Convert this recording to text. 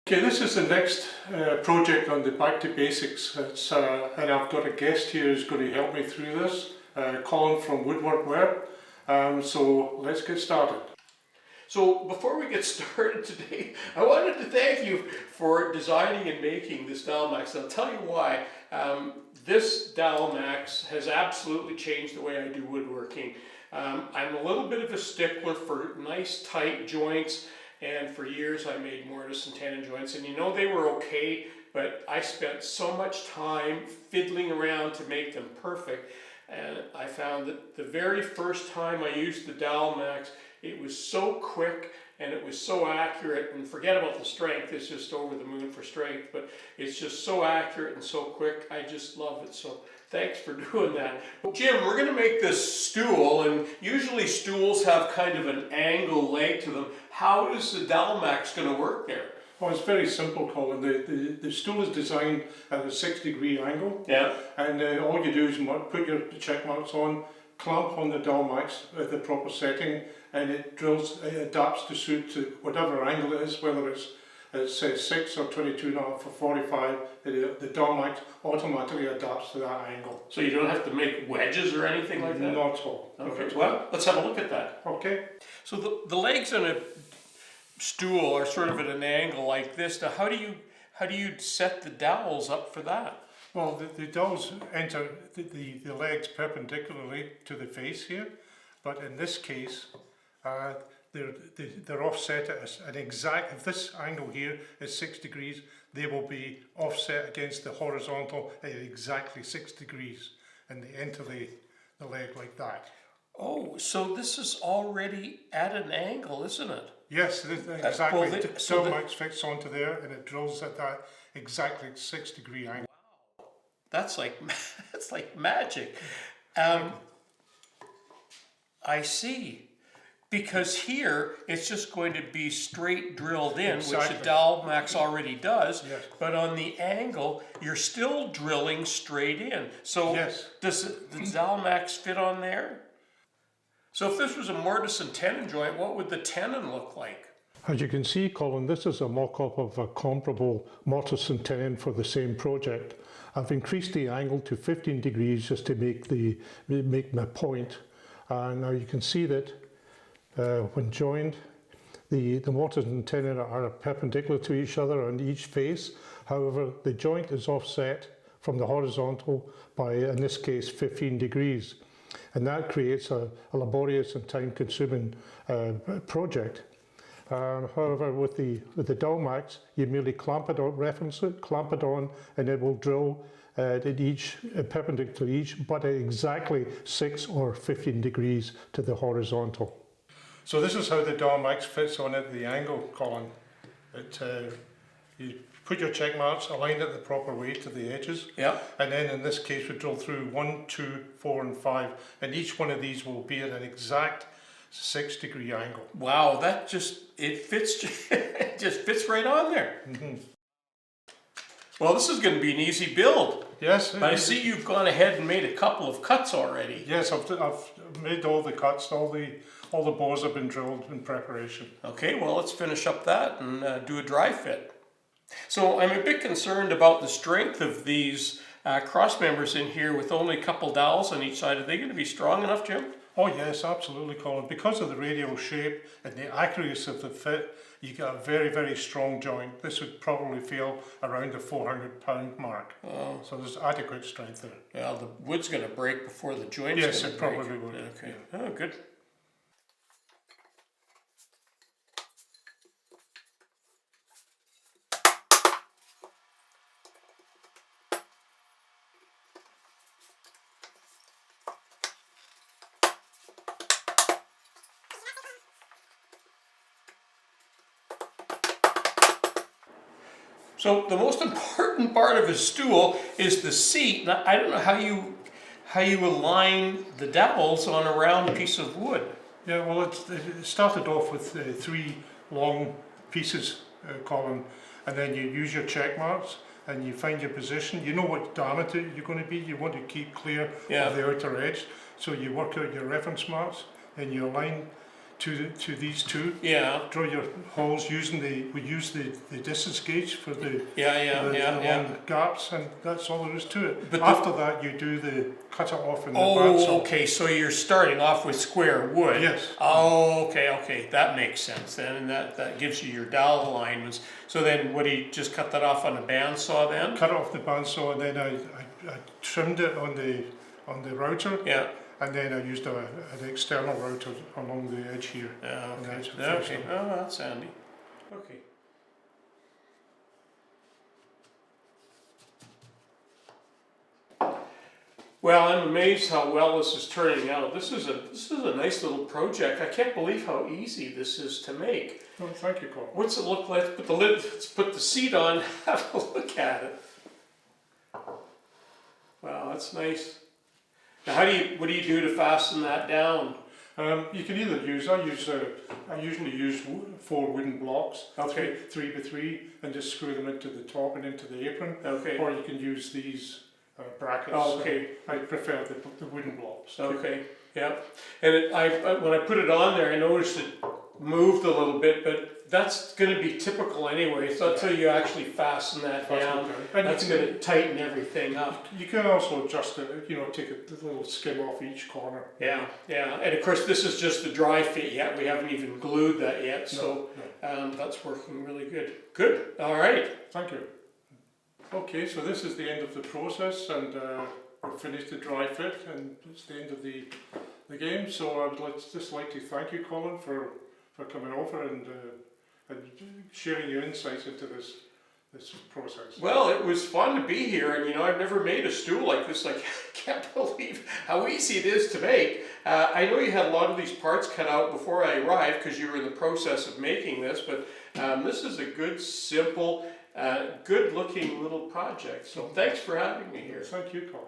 Okay, this is the next project on the Back to Basics. And I've got a guest here who's going to help me through this, Colin from WoodWorkWeb. So let's get started. So before we get started today, I wanted to thank you for designing and making this Dowelmax. I'll tell you why. This Dowelmax has absolutely changed the way I do woodworking. I'm a little bit of a stickler for nice tight joints. And for years I made Mortise and Tenon joints, and you know they were okay, but I spent so much time fiddling around to make them perfect. And I found that the very first time I used the Dowelmax, it was so quick and it was so accurate, and forget about the strength, it's just over the moon for strength, but it's just so accurate and so quick. I just love it. So thanks for doing that. Jim, we're going to make this stool, and usually stools have kind of an angle leg to them. How is the Dowelmax going to work there? Well, it's very simple, Colin. The stool is designed at a 6-degree angle. Yeah. And all you do is put your check marks on, clamp on the Dowelmax at the proper setting, and it adapts to suit to whatever angle it is, whether it's 6 or 22.5 for 45, the Dowelmax automatically adapts to that angle. So you don't have to make wedges or anything like that? Not at all. Okay, well, let's have a look at that. Okay. So the legs on a stool are sort of at an angle like this. Now how do you set the dowels up for that? Well, the dowels enter the legs perpendicularly to the face here, but in this case, they're offset at an exact, if this angle here is 6 degrees, they will be offset against the horizontal at exactly 6 degrees, and they enter the leg like that. Oh, so this is already at an angle, isn't it? Yes, exactly. The Dowelmax fits onto there, and it drills at that exactly 6 degree angle. Wow, that's like magic. I see. Because here, it's just going to be straight drilled in, Exactly. which the Dowelmax already does. Yes. But on the angle, you're still drilling straight in. So yes. Does the Dowelmax fit on there? So if this was a Mortise and Tenon joint, what would the tenon look like? As you can see, Colin, this is a mock-up of a comparable Mortise and Tenon for the same project. I've increased the angle to 15 degrees just to make my point. Now you can see that when joined, the Mortise and Tenon are perpendicular to each other on each face. However, the joint is offset from the horizontal by, in this case, 15 degrees. And that creates a laborious and time-consuming project. However, with the Dowelmax, you merely clamp it on, reference it, clamp it on, and it will drill at each perpendicular to each, but at exactly 6 or 15 degrees to the horizontal. So this is how the Dowelmax fits on at the angle, Colin. You put your check marks, align it the proper way to the edges. Yeah. And then in this case we drill through 1, 2, 4 and 5, and each one of these will be at an exact 6 degree angle. Wow, that it just fits right on there. Mm-hmm. Well, this is going to be an easy build. Yes. I see you've gone ahead and made a couple of cuts already. Yes, I've made all the cuts, all the bores have been drilled in preparation. Okay, well let's finish up that and do a dry fit. So I'm a bit concerned about the strength of these cross members in here with only a couple dowels on each side. Are they going to be strong enough, Jim? Oh yes, absolutely, Colin. Because of the radial shape and the accuracy of the fit, you get a very, very strong joint. This would probably feel around the 400-pound mark. Oh. So there's adequate strength there. Yeah, the wood's going to break before the joint's yes, going to it break. probably would. Okay. Yeah. Oh, good. So the most important part of a stool is the seat. Now, I don't know how you align the dowels on a round piece of wood. Yeah, well, it started off with 3 long pieces, Colin, and then you use your check marks and you find your position. You know what diameter you're going to be. You want to keep clear of the outer edge, so you work out your reference marks and you align to these two. Yeah. Draw your holes using we use the distance gauge for the long gaps, and that's all there is to it. But after that, you do the cut it off in the bandsaw. Oh, okay. So you're starting off with square wood. Yes. Oh, okay. That makes sense then, and that gives you your dowel alignments. So then, what do you just cut that off on a bandsaw then? Cut it off the bandsaw, and then I trimmed it on the router. Yeah. And then I used an external router along the edge here. Okay. Oh, that's handy. Okay. Well, I'm amazed how well this is turning out. This is a nice little project. I can't believe how easy this is to make. Oh, thank you, Colin. What's it look like? Let's put the seat on. Have a look at it. Wow, that's nice. Now, what do you do to fasten that down? You can either I usually use 4 wooden blocks, Okay. 3 by 3, and just screw them into the top and into the apron. Okay. Or you can use these brackets. Oh, okay. I prefer the wooden blocks. Okay. Yeah. And when I put it on there, I noticed it moved a little bit, but that's going to be typical anyway. So until you actually fasten that down, that's going to tighten everything up. You can also adjust it, take a little skim off each corner. Yeah. And of course, this is just the dry fit yet. We haven't even glued that yet, so that's working really good. Good. All right. Thank you. Okay, so this is the end of the process, and we've finished the dry fit, and it's the end of the game. So I would just like to thank you, Colin, for coming over and sharing your insights into this process. Well, it was fun to be here, and I've never made a stool like this. I can't believe how easy it is to make. I know you had a lot of these parts cut out before I arrived because you were in the process of making this, but this is a good, simple, good-looking little project. So thanks for having me here. Thank you, Colin.